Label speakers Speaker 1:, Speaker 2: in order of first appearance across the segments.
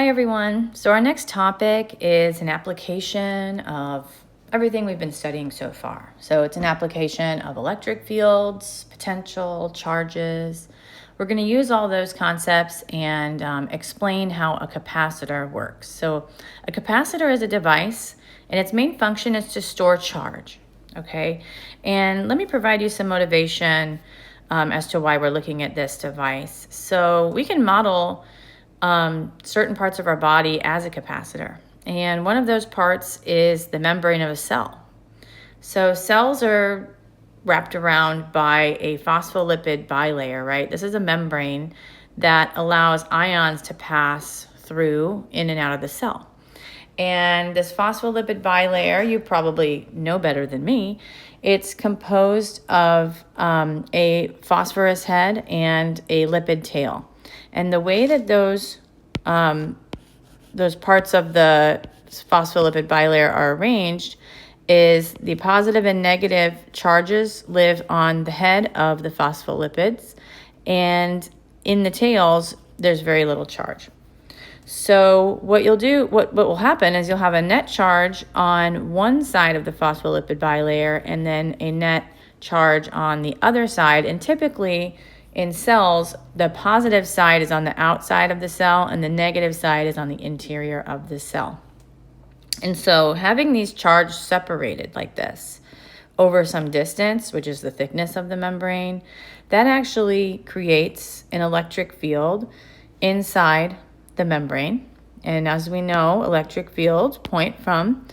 Speaker 1: Hi everyone. So our next topic is an application of everything we've been studying so far. So it's an application of electric fields, potential, charges. We're going to use all those concepts and explain how a capacitor works. So a capacitor is a device and its main function is to store charge. Okay, and let me provide you some motivation as to why we're looking at this device. So we can model certain parts of our body as a capacitor. And one of those parts is the membrane of a cell. So cells are wrapped around by a phospholipid bilayer, right? This is a membrane that allows ions to pass through in and out of the cell. And this phospholipid bilayer, you probably know better than me, it's composed of a phosphorus head and a lipid tail. And the way that those parts of the phospholipid bilayer are arranged is the positive and negative charges live on the head of the phospholipids, and in the tails, there's very little charge. So what will happen is you'll have a net charge on one side of the phospholipid bilayer and then a net charge on the other side, and typically in cells, the positive side is on the outside of the cell and the negative side is on the interior of the cell. And so having these charges separated like this over some distance, which is the thickness of the membrane, that actually creates an electric field inside the membrane. And as we know, electric fields point from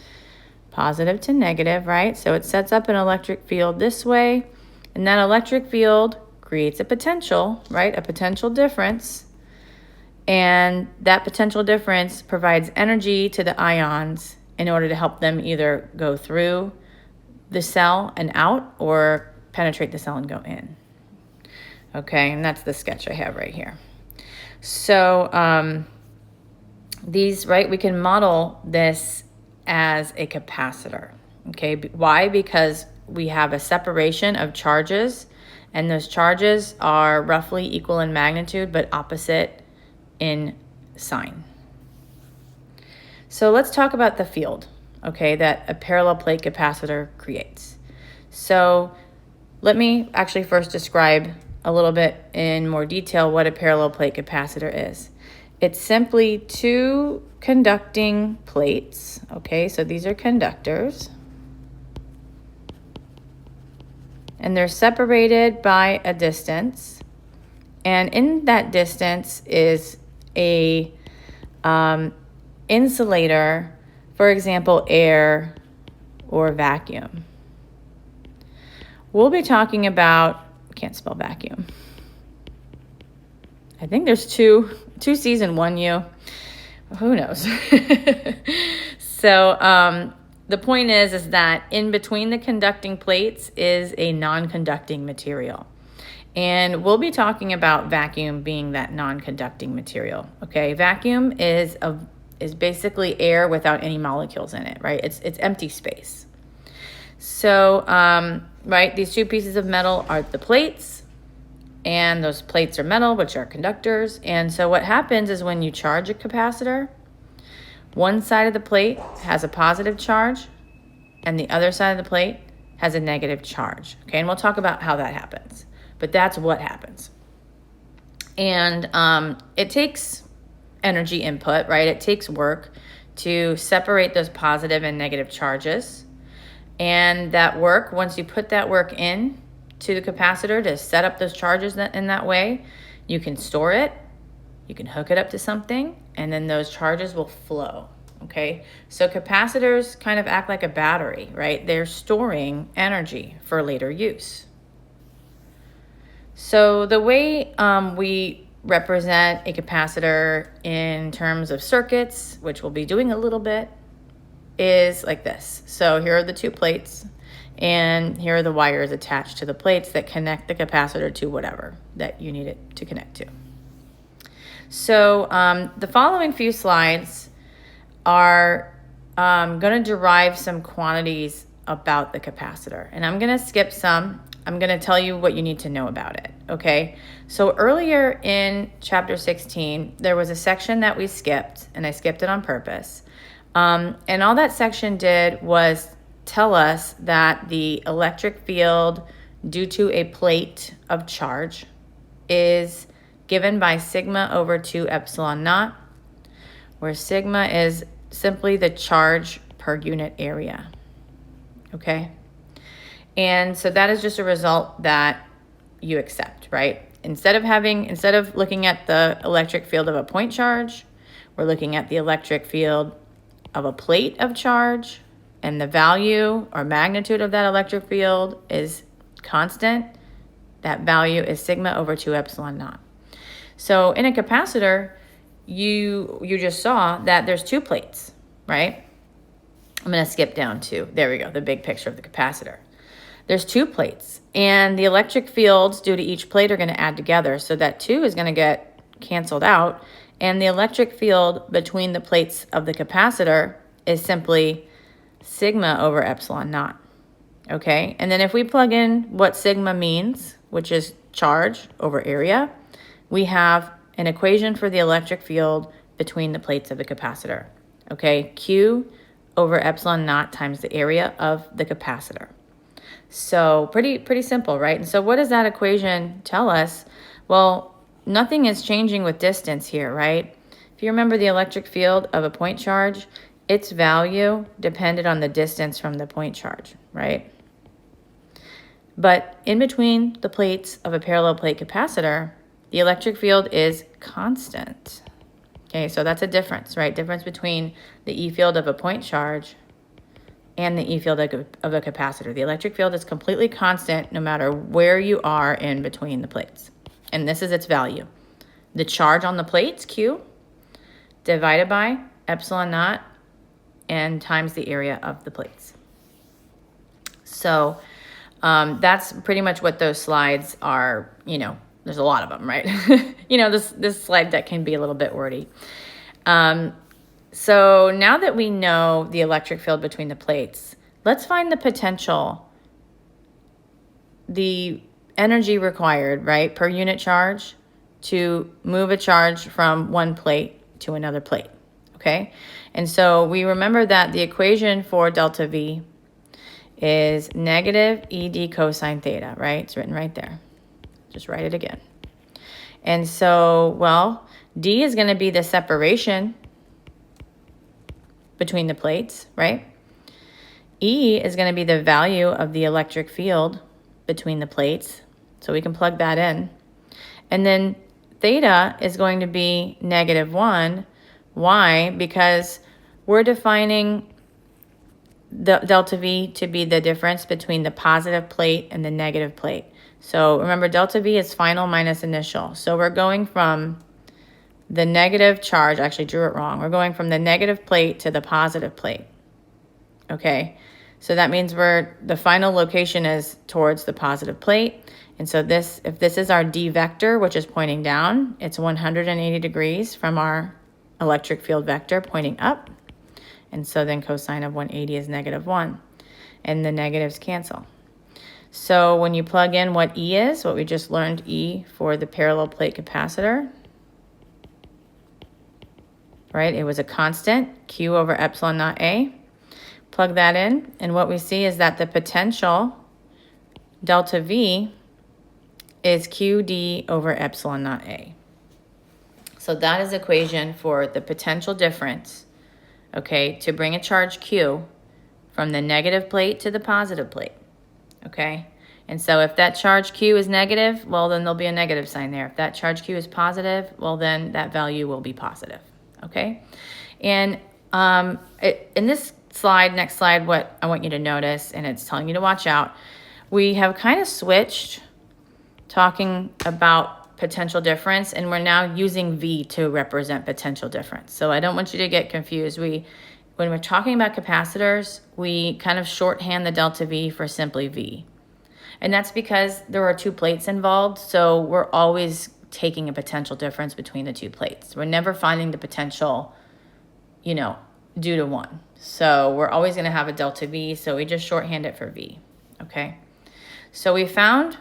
Speaker 1: positive to negative, right? So it sets up an electric field this way, and that electric field creates a potential, right? A potential difference. And that potential difference provides energy to the ions in order to help them either go through the cell and out or penetrate the cell and go in. Okay, and that's the sketch I have right here. So we can model this as a capacitor. Okay, why? Because we have a separation of charges, and those charges are roughly equal in magnitude but opposite in sign. So let's talk about the field, okay, that a parallel plate capacitor creates. So let me actually first describe a little bit in more detail what a parallel plate capacitor is. It's simply two conducting plates, okay, so these are conductors. And they're separated by a distance. And in that distance is a insulator, for example, air or vacuum. We'll be talking about, can't spell vacuum. I think there's two C's and one U. Who knows? So the point is that in between the conducting plates is a non-conducting material. And we'll be talking about vacuum being that non-conducting material. Okay, vacuum is basically air without any molecules in it, right? It's empty space. So, right, these two pieces of metal are the plates, and those plates are metal, which are conductors. And so what happens is when you charge a capacitor, one side of the plate has a positive charge, and the other side of the plate has a negative charge. Okay, and we'll talk about how that happens. But that's what happens. And it takes energy input, right? It takes work to separate those positive and negative charges. And that work, once you put that work in to the capacitor to set up those charges in that way, you can store it, you can hook it up to something, and then those charges will flow. Okay, so capacitors kind of act like a battery, right? They're storing energy for later use. So the way we represent a capacitor in terms of circuits, which we'll be doing a little bit, is like this. So here are the two plates, and here are the wires attached to the plates that connect the capacitor to whatever that you need it to connect to. So the following few slides are going to derive some quantities about the capacitor, and I'm going to skip some. I'm going to tell you what you need to know about it. okay? So earlier in chapter 16, there was a section that we skipped, and I skipped it on purpose. And all that section did was tell us that the electric field due to a plate of charge is given by sigma over 2 epsilon naught, where sigma is simply the charge per unit area, okay? And so that is just a result that you accept, right? Instead of looking at the electric field of a point charge, we're looking at the electric field of a plate of charge, and the value or magnitude of that electric field is constant. That value is sigma over 2 epsilon naught. So in a capacitor, you just saw that there's two plates, right? I'm going to skip down to, there we go, the big picture of the capacitor. There's two plates, and the electric fields due to each plate are going to add together, so that 2 is going to get canceled out, and the electric field between the plates of the capacitor is simply sigma over epsilon naught, okay? And then if we plug in what sigma means, which is charge over area, we have an equation for the electric field between the plates of the capacitor, okay? Q over epsilon naught times the area of the capacitor. So pretty simple, right? And so what does that equation tell us? Well, nothing is changing with distance here, right? If you remember the electric field of a point charge, its value depended on the distance from the point charge, right? But in between the plates of a parallel plate capacitor, the electric field is constant. Okay, so that's a difference, right? Difference between the E field of a point charge and the E field of a capacitor. The electric field is completely constant no matter where you are in between the plates. And this is its value. The charge on the plates, Q, divided by epsilon naught and times the area of the plates. So that's pretty much what those slides are, there's a lot of them, right? This slide deck can be a little bit wordy. So now that we know the electric field between the plates, let's find the potential, the energy required, right, per unit charge to move a charge from one plate to another plate, okay? And so we remember that the equation for delta V is negative ED cosine theta, right? It's written right there. Just write it again. And so, well, D is going to be the separation between the plates, right? E is going to be the value of the electric field between the plates. So we can plug that in. And then theta is going to be -1. Why? Because we're defining the delta V to be the difference between the positive plate and the negative plate. So remember, delta V is final minus initial. So we're going from the negative charge, actually drew it wrong. We're going from the negative plate to the positive plate, okay? So that means the final location is towards the positive plate. And so if this is our D vector, which is pointing down, it's 180 degrees from our electric field vector pointing up. And so then cosine of 180 is -1, and the negatives cancel. So when you plug in what E is, what we just learned E for the parallel plate capacitor, right? It was a constant, Q over epsilon naught A. Plug that in, and what we see is that the potential, delta V, is QD over epsilon naught A. So that is the equation for the potential difference, okay, to bring a charge Q from the negative plate to the positive plate, okay? And so if that charge Q is negative, well, then there'll be a negative sign there. If that charge Q is positive, well, then that value will be positive, okay? And in this slide, next slide, what I want you to notice, and it's telling you to watch out, we have kind of switched talking about potential difference, and we're now using V to represent potential difference. So I don't want you to get confused. When we're talking about capacitors, we kind of shorthand the delta V for simply V. And that's because there are two plates involved, so we're always taking a potential difference between the two plates. We're never finding the potential, due to one. So we're always going to have a delta V, so we just shorthand it for V, okay? So we found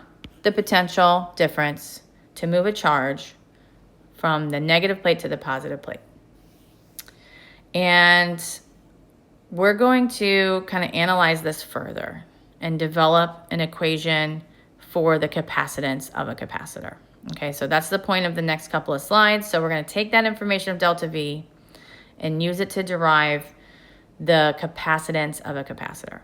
Speaker 1: the potential difference to move a charge from the negative plate to the positive plate. And we're going to kind of analyze this further and develop an equation for the capacitance of a capacitor. Okay, so that's the point of the next couple of slides. So we're going to take that information of delta V and use it to derive the capacitance of a capacitor.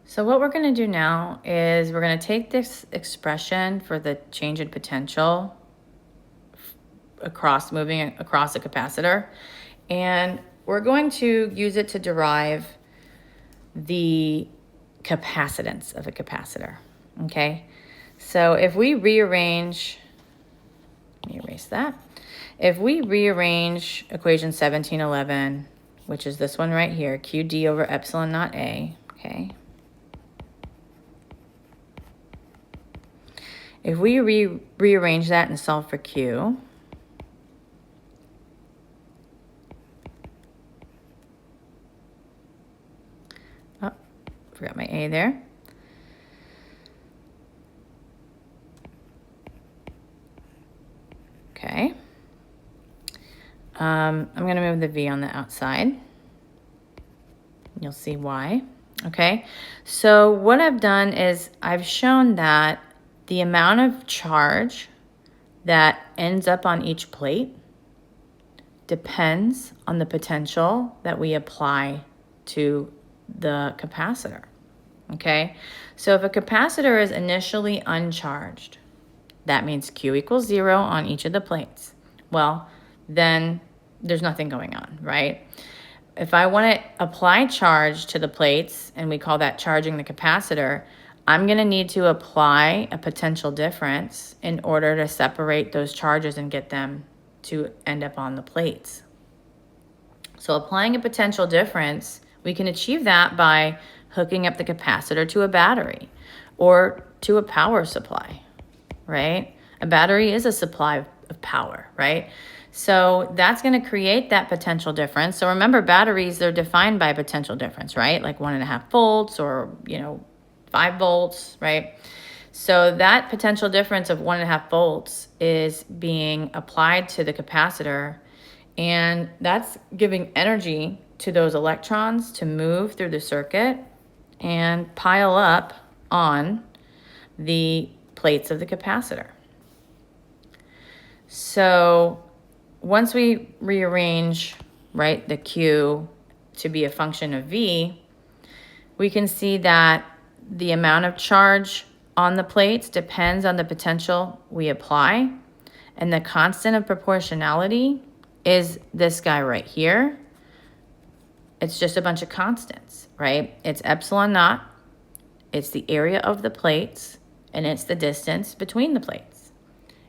Speaker 1: So what we're going to do now is we're going to take this expression for the change in potential moving across a capacitor, and we're going to use it to derive the capacitance of a capacitor. Okay, so if we rearrange, let me erase that. If we rearrange equation 1711, which is this one right here, QD over epsilon naught A, okay. If we rearrange that and solve for Q, oh, forgot my A there. Okay. I'm going to move the V on the outside. You'll see why. Okay. So what I've done is I've shown that the amount of charge that ends up on each plate depends on the potential that we apply to the capacitor. Okay. So if a capacitor is initially uncharged, that means Q equals 0 on each of the plates. Well, then there's nothing going on, right? If I want to apply charge to the plates, and we call that charging the capacitor, I'm going to need to apply a potential difference in order to separate those charges and get them to end up on the plates. So applying a potential difference, we can achieve that by hooking up the capacitor to a battery or to a power supply, right? A battery is a supply of power, right? So that's going to create that potential difference. So remember, batteries, they're defined by a potential difference, right? Like 1.5 volts or, 5 volts, right? So that potential difference of 1.5 volts is being applied to the capacitor, and that's giving energy to those electrons to move through the circuit and pile up on the plates of the capacitor. So once we rearrange, right, the Q to be a function of V, we can see that the amount of charge on the plates depends on the potential we apply, and the constant of proportionality is this guy right here. It's just a bunch of constants, right? It's epsilon naught, it's the area of the plates, and it's the distance between the plates.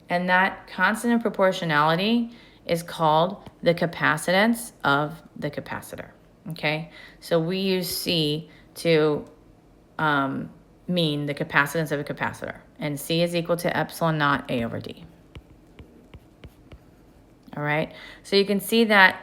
Speaker 1: And that constant of proportionality is called the capacitance of the capacitor, okay? So we use C to mean the capacitance of a capacitor, and C is equal to epsilon naught A over D. All right, so you can see that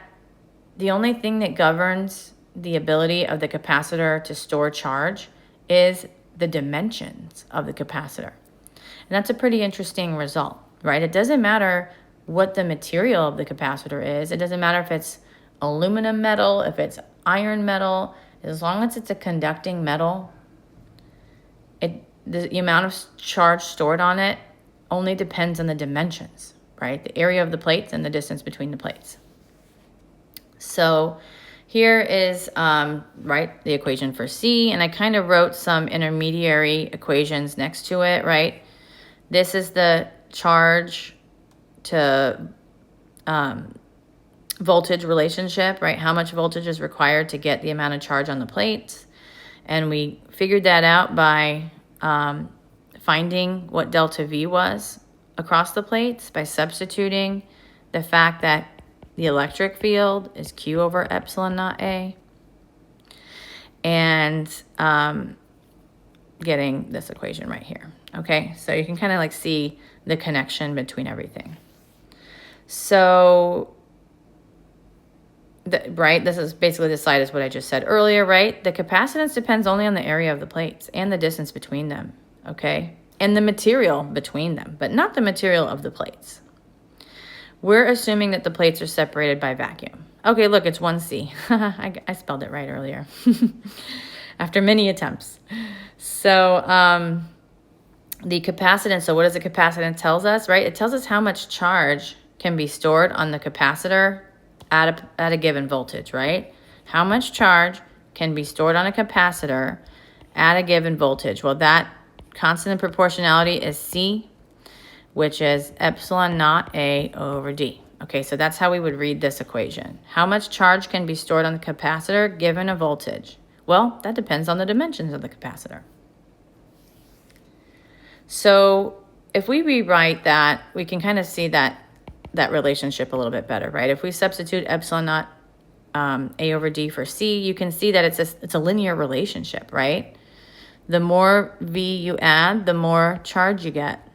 Speaker 1: the only thing that governs the ability of the capacitor to store charge is the dimensions of the capacitor. And that's a pretty interesting result, right? It doesn't matter what the material of the capacitor is. It doesn't matter if it's aluminum metal, if it's iron metal, as long as it's a conducting metal, the amount of charge stored on it only depends on the dimensions, right? The area of the plates and the distance between the plates. So here is, right, the equation for C, and I kind of wrote some intermediary equations next to it, right? This is the charge to voltage relationship, right? How much voltage is required to get the amount of charge on the plates. And we figured that out by finding what delta V was across the plates by substituting the fact that the electric field is Q over epsilon naught A, and getting this equation right here. Okay, so you can kind of like see the connection between everything. So, right, this is basically the slide is what I just said earlier, right? The capacitance depends only on the area of the plates and the distance between them, okay? and the material between them, but not the material of the plates. We're assuming that the plates are separated by vacuum. Okay, look, it's 1C. I spelled it right earlier after many attempts. So the capacitance, so what does the capacitance tells us, right? It tells us how much charge can be stored on the capacitor at a given voltage, right? How much charge can be stored on a capacitor at a given voltage? Well, that constant in proportionality is C, which is epsilon naught A over D. Okay, so that's how we would read this equation. How much charge can be stored on the capacitor given a voltage? Well, that depends on the dimensions of the capacitor. So if we rewrite that, we can kind of see that relationship a little bit better, right? If we substitute epsilon naught A over D for C, you can see that it's a linear relationship, right? The more V you add, the more charge you get,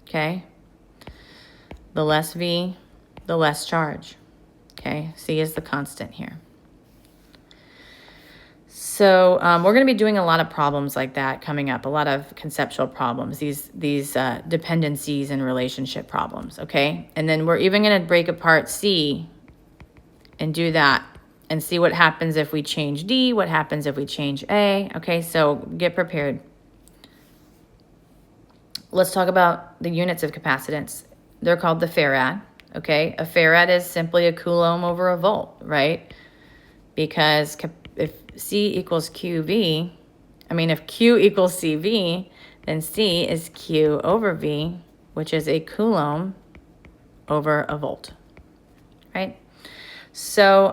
Speaker 1: okay? The less V, the less charge, okay? C is the constant here. So we're going to be doing a lot of problems like that coming up, a lot of conceptual problems, these dependencies and relationship problems, okay? And then we're even going to break apart C and do that and see what happens if we change D, what happens if we change A, okay? So get prepared. Let's talk about the units of capacitance. They're called the farad, okay? A farad is simply a coulomb over a volt, right? Because if C equals QV, if Q equals CV, then C is Q over V, which is a coulomb over a volt, right? So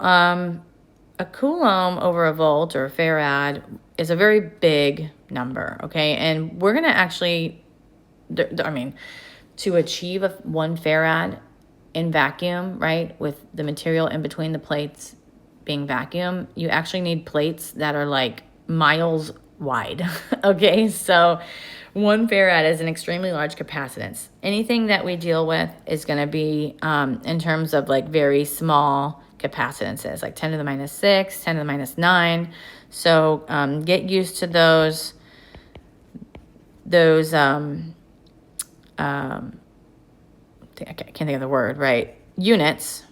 Speaker 1: a coulomb over a volt, or a farad, is a very big number, okay? And we're going to actually, to achieve 1 farad in vacuum, right, with the material in between the plates being vacuum, you actually need plates that are like miles wide. Okay, so 1 farad is an extremely large capacitance. Anything that we deal with is going to be in terms of like very small capacitances, like 10 to the minus 6, 10 to the minus 9. So get used to those I can't think of the word, right? Units.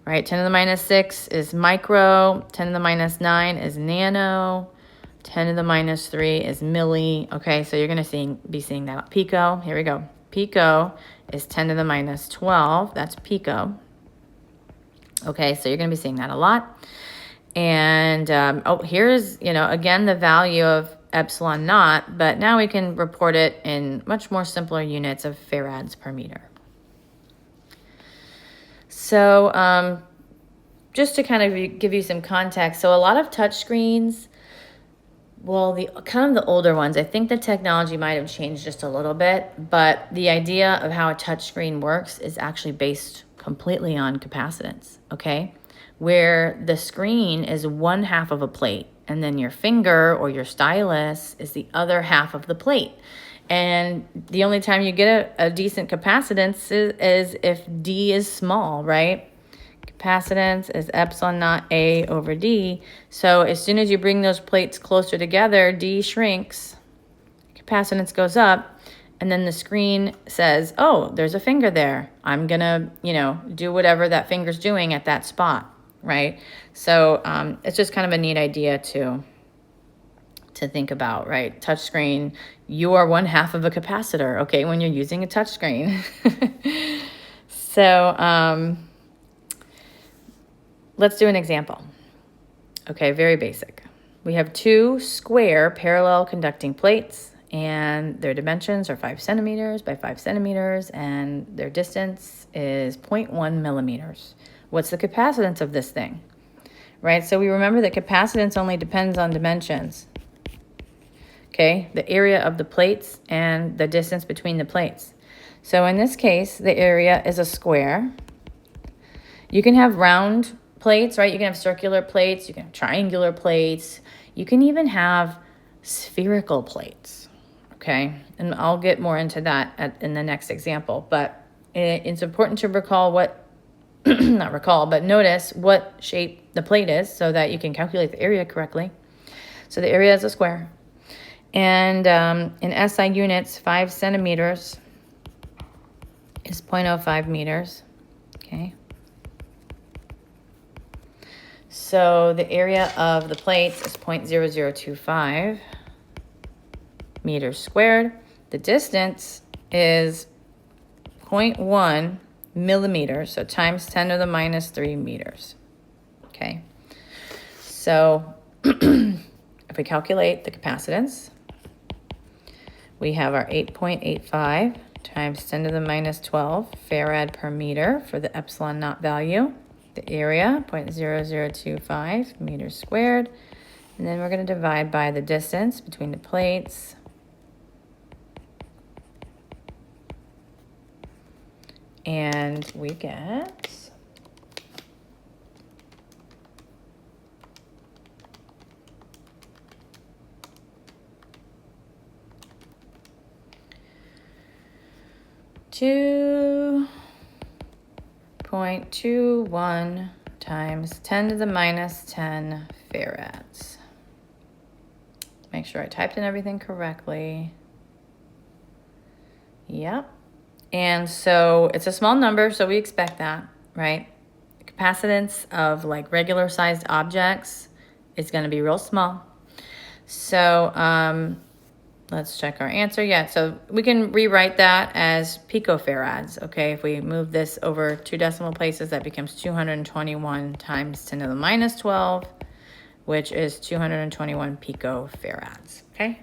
Speaker 1: Right, 10 to the minus 6 is micro, 10 to the minus 9 is nano, 10 to the minus 3 is milli. Okay, so you're going to be seeing that. Pico, here we go. Pico is 10 to the minus 12. That's pico. Okay, so you're going to be seeing that a lot. And, here's, again, the value of epsilon naught, but now we can report it in much more simpler units of farads per meter. So just to kind of give you some context, so a lot of touch screens, well, the older ones, I think the technology might have changed just a little bit, but the idea of how a touch screen works is actually based completely on capacitance, okay? Where the screen is 1/2 of a plate, and then your finger or your stylus is the other half of the plate. And the only time you get a decent capacitance is if D is small, right? Capacitance is epsilon naught A over D. So as soon as you bring those plates closer together, D shrinks, capacitance goes up, and then the screen says, oh, there's a finger there. I'm going to, do whatever that finger's doing at that spot, right? So it's just kind of a neat idea to think about, right? Touchscreen, you are 1/2 of a capacitor, okay, when you're using a touchscreen. So let's do an example. Okay, very basic. We have 2 square parallel conducting plates, and their dimensions are 5 centimeters by 5 centimeters, and their distance is 0.1 millimeters. What's the capacitance of this thing? Right, so we remember that capacitance only depends on dimensions. Okay, the area of the plates and the distance between the plates. So in this case, the area is a square. You can have round plates, right? You can have circular plates. You can have triangular plates. You can even have spherical plates, okay? And I'll get more into that in the next example. But it's important to recall but notice what shape the plate is so that you can calculate the area correctly. So the area is a square. And in SI units, 5 centimeters is 0.05 meters, okay? So the area of the plates is 0.0025 meters squared. The distance is 0.1 millimeters, so times 10 to the minus 3 meters, okay? So if we calculate the capacitance, we have our 8.85 times 10 to the minus 12 farad per meter for the epsilon naught value. The area, 0.0025 meters squared. And then we're going to divide by the distance between the plates. And we get 2.21 times 10 to the minus 10 farads. Make sure I typed in everything correctly. Yep. And so it's a small number, so we expect that, right? The capacitance of like regular sized objects is going to be real small. So let's check our answer. Yeah, so we can rewrite that as picofarads, okay? If we move this over 2 decimal places, that becomes 221 times 10 to the minus 12, which is 221 picofarads, okay?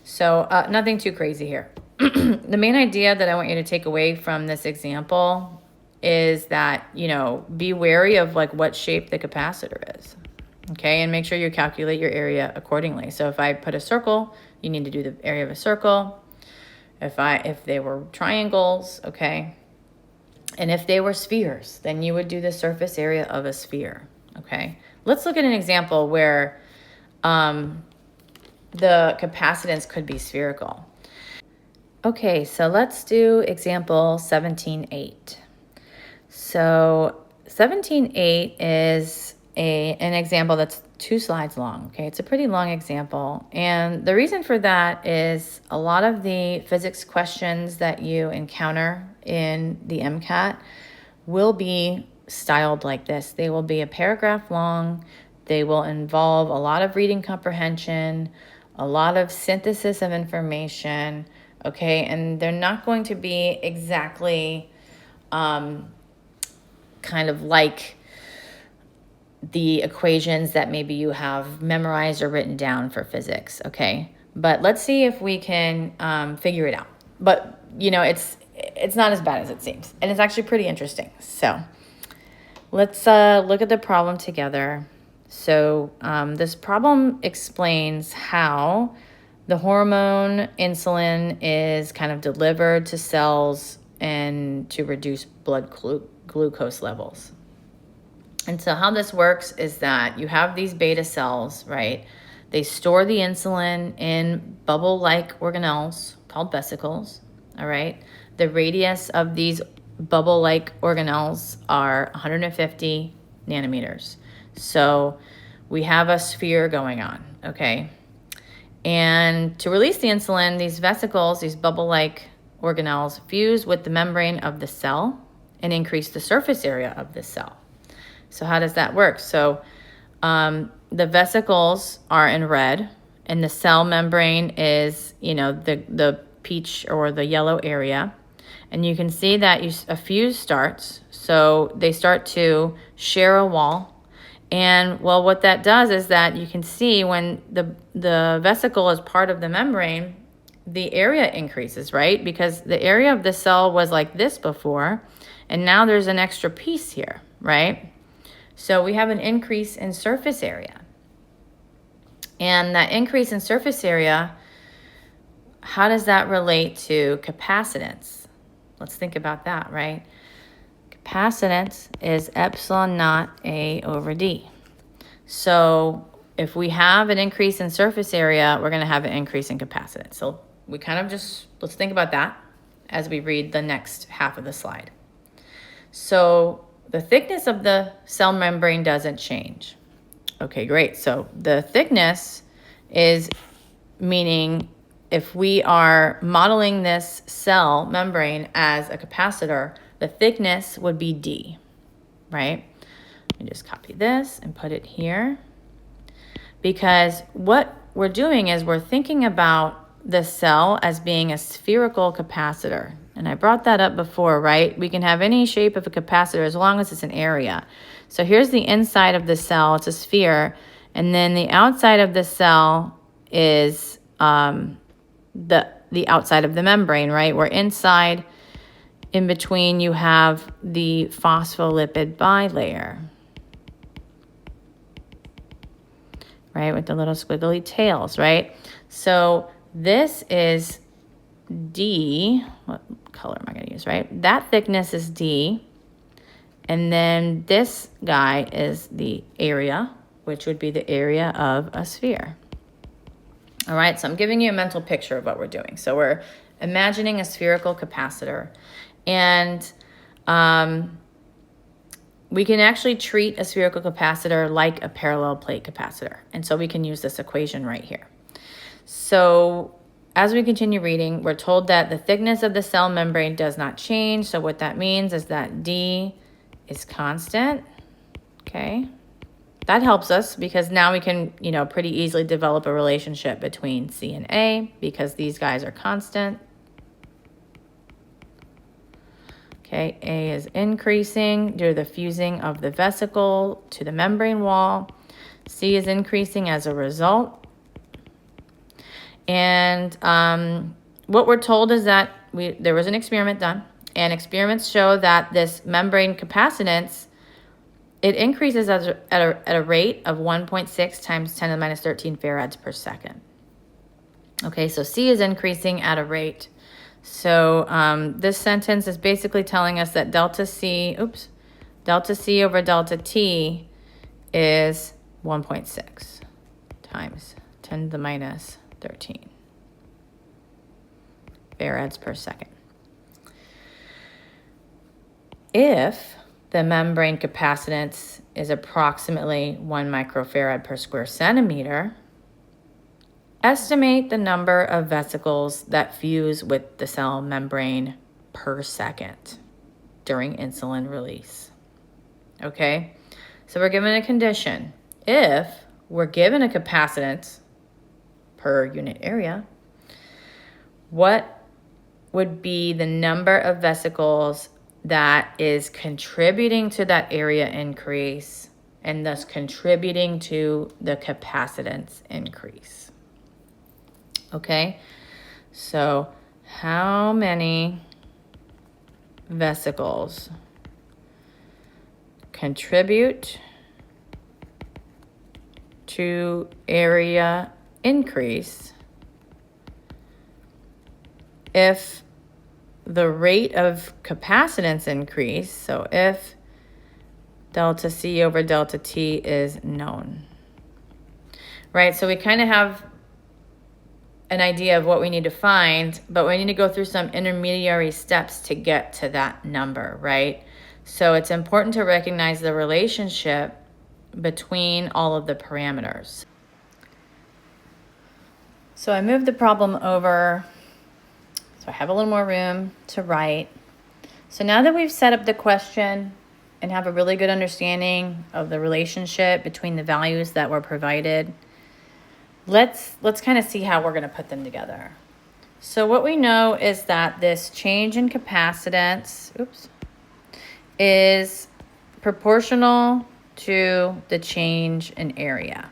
Speaker 1: So nothing too crazy here. The main idea that I want you to take away from this example is that, you know, be wary of like what shape the capacitor is, okay? And make sure you calculate your area accordingly. So if I put a circle, you need to do the area of a circle. If they were triangles, okay? And if they were spheres, then you would do the surface area of a sphere, okay? Let's look at an example where the capacitance could be spherical. Okay, so let's do example 17.8. So 17.8 is an example that's 2 slides long, okay? It's a pretty long example. And the reason for that is a lot of the physics questions that you encounter in the MCAT will be styled like this. They will be a paragraph long. They will involve a lot of reading comprehension, a lot of synthesis of information, okay? And they're not going to be exactly kind of like the equations that maybe you have memorized or written down for physics, okay? But let's see if we can figure it out. But, you know, it's not as bad as it seems. And it's actually pretty interesting. So let's look at the problem together. So this problem explains how the hormone insulin is kind of delivered to cells and to reduce blood glucose levels. And so how this works is that you have these beta cells, right? They store the insulin in bubble-like organelles called vesicles, all right? The radius of these bubble-like organelles are 150 nanometers. So we have a sphere going on, okay? And to release the insulin, these vesicles, these bubble-like organelles, fuse with the membrane of the cell and increase the surface area of the cell. So how does that work? So the vesicles are in red, and the cell membrane is, you know, the peach or the yellow area. And you can see that a fuse starts. So they start to share a wall. And, well, what that does is that you can see when the vesicle is part of the membrane, the area increases, right? Because the area of the cell was like this before, and now there's an extra piece here, right? So we have an increase in surface area. And that increase in surface area, how does that relate to capacitance? Let's think about that, right? Capacitance is epsilon naught A over D. So if we have an increase in surface area, we're going to have an increase in capacitance. So we kind of let's think about that as we read the next half of the slide. So the thickness of the cell membrane doesn't change. Okay, great. So the thickness is meaning if we are modeling this cell membrane as a capacitor, the thickness would be D, right? Let me just copy this and put it here. Because what we're doing is we're thinking about the cell as being a spherical capacitor. And I brought that up before, right? We can have any shape of a capacitor as long as it's an area. So here's the inside of the cell, it's a sphere. And then the outside of the cell is the outside of the membrane, right? Where inside, in between, you have the phospholipid bilayer, right? With the little squiggly tails, right? So this is D. What color am I going to use, right? That thickness is D. And then this guy is the area, which would be the area of a sphere. All right, so I'm giving you a mental picture of what we're doing. So we're imagining a spherical capacitor. And we can actually treat a spherical capacitor like a parallel plate capacitor. And so we can use this equation right here. So as we continue reading, we're told that the thickness of the cell membrane does not change. So what that means is that D is constant, okay? That helps us because now we can, pretty easily develop a relationship between C and A because these guys are constant. Okay, A is increasing due to the fusing of the vesicle to the membrane wall. C is increasing as a result. And what we're told is that there was an experiment done, and experiments show that this membrane capacitance, it increases at a rate of 1.6 times 10 to the minus 13 farads per second. Okay, so C is increasing at a rate. So this sentence is basically telling us that delta C over delta T is 1.6 times 10 to the minus 13 farads per second. If the membrane capacitance is approximately 1 microfarad per square centimeter, estimate the number of vesicles that fuse with the cell membrane per second during insulin release. Okay, so we're given a condition. If we're given a capacitance per unit area, what would be the number of vesicles that is contributing to that area increase and thus contributing to the capacitance increase? Okay, so how many vesicles contribute to area increase if the rate of capacitance increase, so if delta C over delta T is known, right? So we kind of have an idea of what we need to find, but we need to go through some intermediary steps to get to that number, right? So it's important to recognize the relationship between all of the parameters. So I moved the problem over, so I have a little more room to write. So now that we've set up the question and have a really good understanding of the relationship between the values that were provided, let's kind of see how we're going to put them together. So what we know is that this change in capacitance, is proportional to the change in area,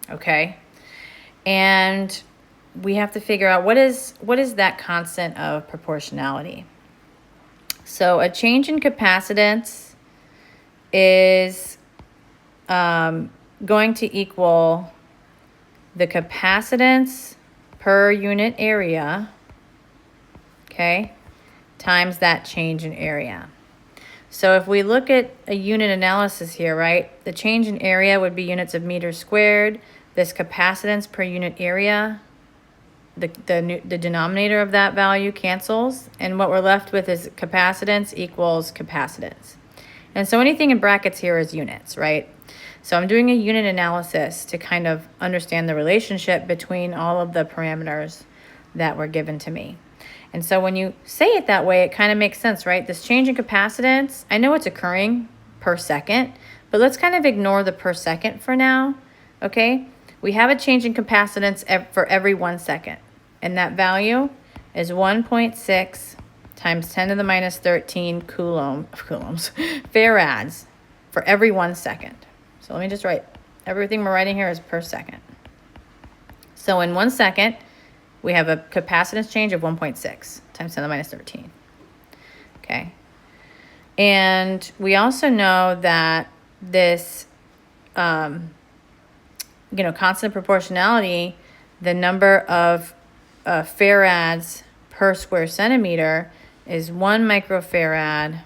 Speaker 1: okay? And we have to figure out what is that constant of proportionality. So a change in capacitance is going to equal the capacitance per unit area, okay, times that change in area. So if we look at a unit analysis here, right, the change in area would be units of meters squared. This capacitance per unit area, the denominator of that value cancels, and what we're left with is capacitance equals capacitance. And so anything in brackets here is units, right? So I'm doing a unit analysis to kind of understand the relationship between all of the parameters that were given to me. And so when you say it that way, it kind of makes sense, right? This change in capacitance, I know it's occurring per second, but let's kind of ignore the per second for now, okay? We have a change in capacitance for every 1 second, and that value is 1.6 times 10 to the minus 13 coulombs, farads for every 1 second. So let me just write, everything we're writing here is per second. So in 1 second, we have a capacitance change of 1.6 times 10 to the minus 13. Okay. And we also know that this, constant proportionality, the number of farads per square centimeter is 1 microfarad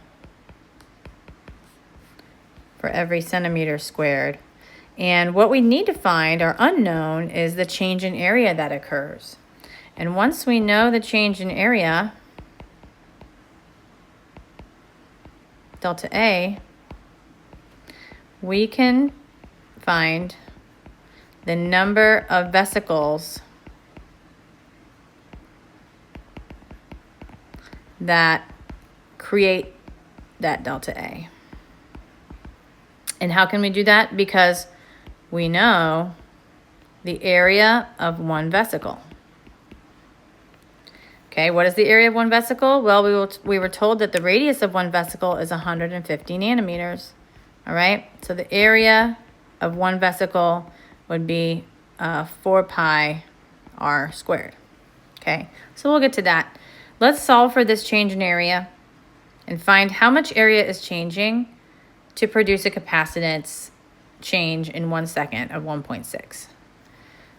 Speaker 1: for every centimeter squared. And what we need to find, or unknown, is the change in area that occurs. And once we know the change in area, delta A, we can find the number of vesicles that create that delta A. And how can we do that? Because we know the area of one vesicle. Okay, what is the area of one vesicle? Well, we were told that the radius of one vesicle is 150 nanometers. All right, so the area of one vesicle would be 4 pi r squared. Okay, so we'll get to that. Let's solve for this change in area and find how much area is changing to produce a capacitance change in 1 second of 1.6.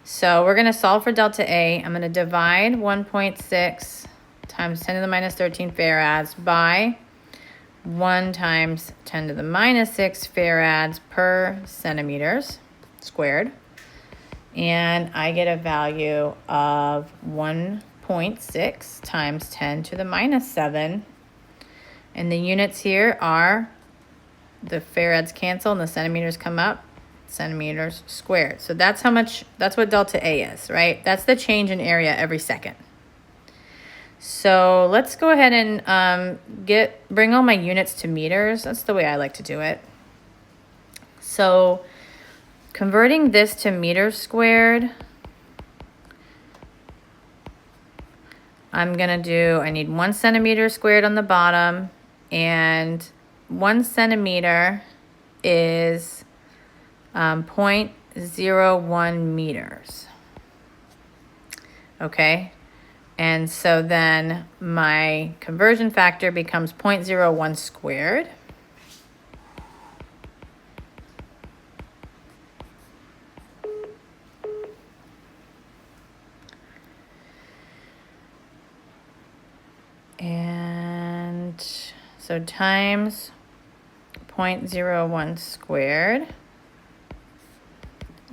Speaker 1: So we're going to solve for delta A. I'm going to divide 1.6 times 10 to the minus 13 farads by 1 times 10 to the minus 6 farads per centimeters squared. And I get a value of 1.6 times 10 to the minus 7. And the units here are, the farads cancel and the centimeters come up, centimeters squared. So that's how much, that's what delta A is, right? That's the change in area every second. So let's go ahead and bring all my units to meters. That's the way I like to do it. So converting this to meters squared, I'm gonna do, I need 1 centimeter squared on the bottom, and 1 centimeter is 0.01 meters. Okay, and so then my conversion factor becomes 0.01 squared. And so times 0.01 squared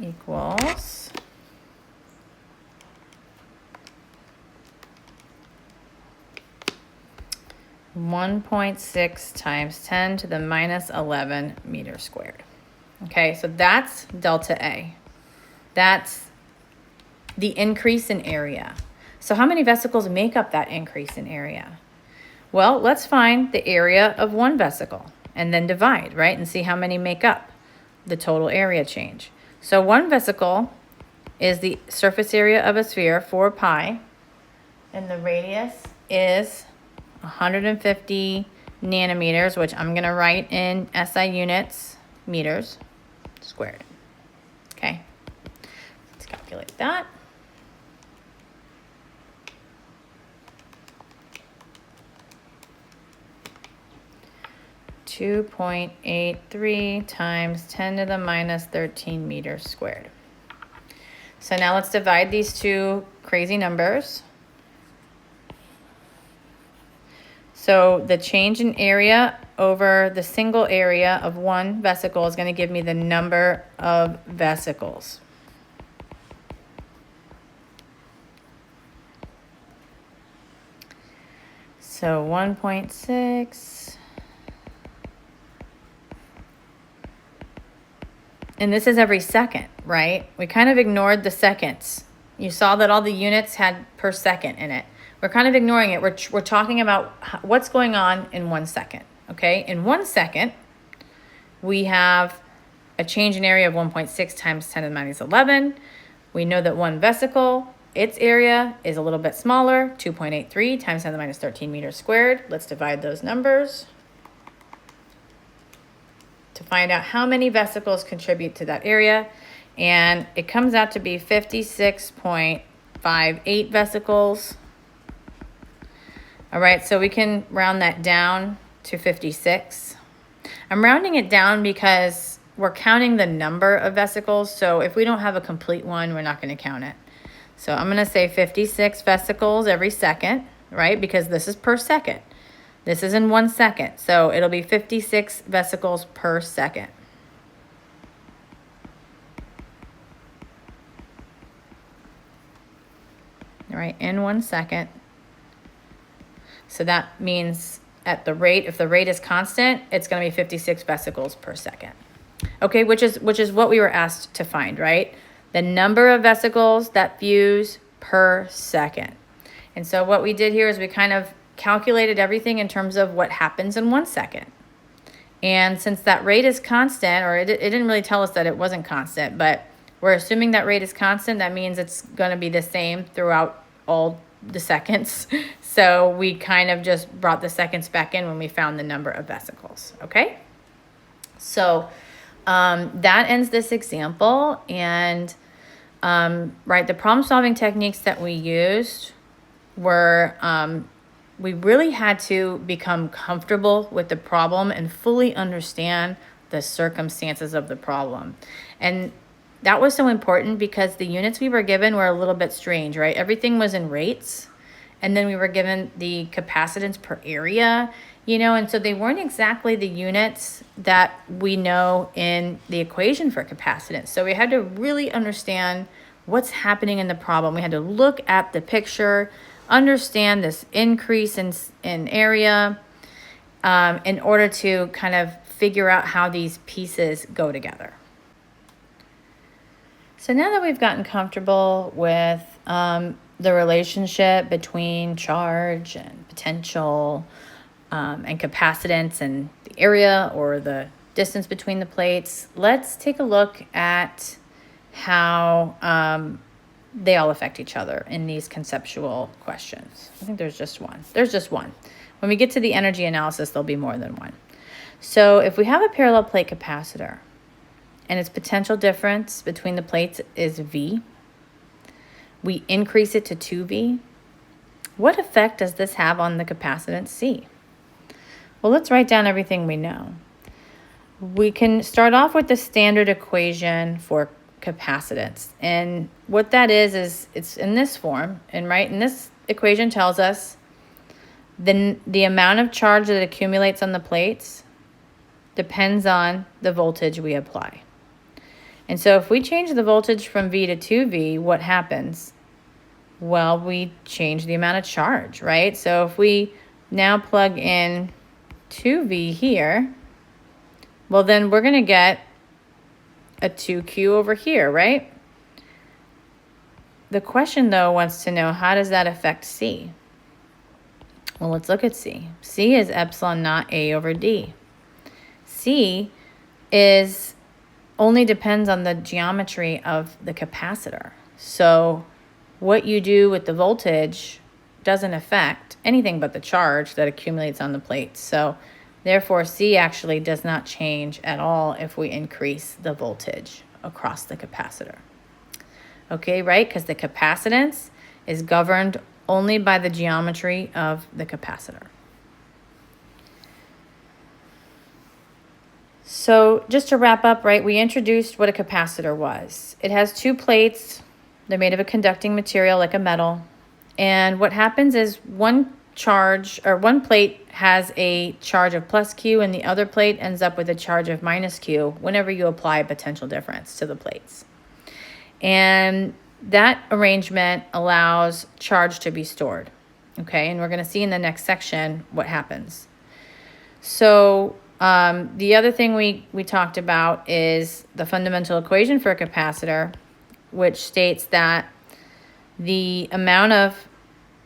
Speaker 1: equals 1.6 times 10 to the minus 11 meters squared. Okay, so that's delta A. That's the increase in area. So how many vesicles make up that increase in area? Well, let's find the area of one vesicle and then divide, right? And see how many make up the total area change. So one vesicle is the surface area of a sphere, 4 pi, and the radius is 150 nanometers, which I'm gonna write in SI units, meters squared. Okay, let's calculate that. .83 times 10 to the minus 13 meters squared. So now let's divide these two crazy numbers. So the change in area over the single area of one vesicle is going to give me the number of vesicles. So 1.6 And this is every second, right? We kind of ignored the seconds. You saw that all the units had per second in it. We're kind of ignoring it. We're talking about what's going on in 1 second, okay? In 1 second, we have a change in area of 1.6 times 10 to the minus 11. We know that one vesicle, its area is a little bit smaller, 2.83 times 10 to the minus 13 meters squared. Let's divide those numbers to find out how many vesicles contribute to that area. And it comes out to be 56.58 vesicles. All right, so we can round that down to 56. I'm rounding it down because we're counting the number of vesicles. So if we don't have a complete one, we're not going to count it. So I'm going to say 56 vesicles every second, right? Because this is per second. This is in 1 second. So it'll be 56 vesicles per second. All right, in 1 second. So that means at the rate, if the rate is constant, it's going to be 56 vesicles per second. Okay, which is what we were asked to find, right? The number of vesicles that fuse per second. And so what we did here is we kind of calculated everything in terms of what happens in 1 second. And since that rate is constant, or it didn't really tell us that it wasn't constant, but we're assuming that rate is constant, that means it's going to be the same throughout all the seconds. So we kind of just brought the seconds back in when we found the number of vesicles, okay? So that ends this example. And right, the problem-solving techniques that we used were we really had to become comfortable with the problem and fully understand the circumstances of the problem. And that was so important because the units we were given were a little bit strange, right? Everything was in rates, and then we were given the capacitance per area, you know, and so they weren't exactly the units that we know in the equation for capacitance. So we had to really understand what's happening in the problem. We had to look at the picture, understand this increase in area in order to kind of figure out how these pieces go together. So now that we've gotten comfortable with the relationship between charge and potential and capacitance and the area or the distance between the plates, let's take a look at how they all affect each other in these conceptual questions. I think there's just one. There's just one. When we get to the energy analysis, there'll be more than one. So if we have a parallel plate capacitor and its potential difference between the plates is V, we increase it to 2V, what effect does this have on the capacitance C? Well, let's write down everything we know. We can start off with the standard equation for capacitance. And what that is it's in this form. And right in this equation tells us the amount of charge that accumulates on the plates depends on the voltage we apply. And so if we change the voltage from V to 2V, what happens? Well, we change the amount of charge, right? So if we now plug in 2V here, well, then we're going to get a 2Q over here, right? The question, though, wants to know, how does that affect C? Well, let's look at C. C is epsilon naught A over D. C only depends on the geometry of the capacitor. So what you do with the voltage doesn't affect anything but the charge that accumulates on the plates. So therefore, C actually does not change at all if we increase the voltage across the capacitor. Okay, right? Because the capacitance is governed only by the geometry of the capacitor. So just to wrap up, right, we introduced what a capacitor was. It has two plates. They're made of a conducting material like a metal. And what happens is one plate has a charge of plus Q and the other plate ends up with a charge of minus Q whenever you apply a potential difference to the plates. And that arrangement allows charge to be stored. Okay, and we're going to see in the next section what happens. So The other thing we talked about is the fundamental equation for a capacitor, which states that the amount of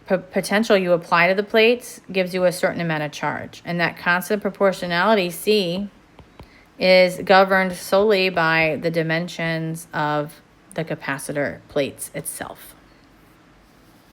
Speaker 1: potential you apply to the plates gives you a certain amount of charge. And that constant proportionality, C, is governed solely by the dimensions of the capacitor plates itself.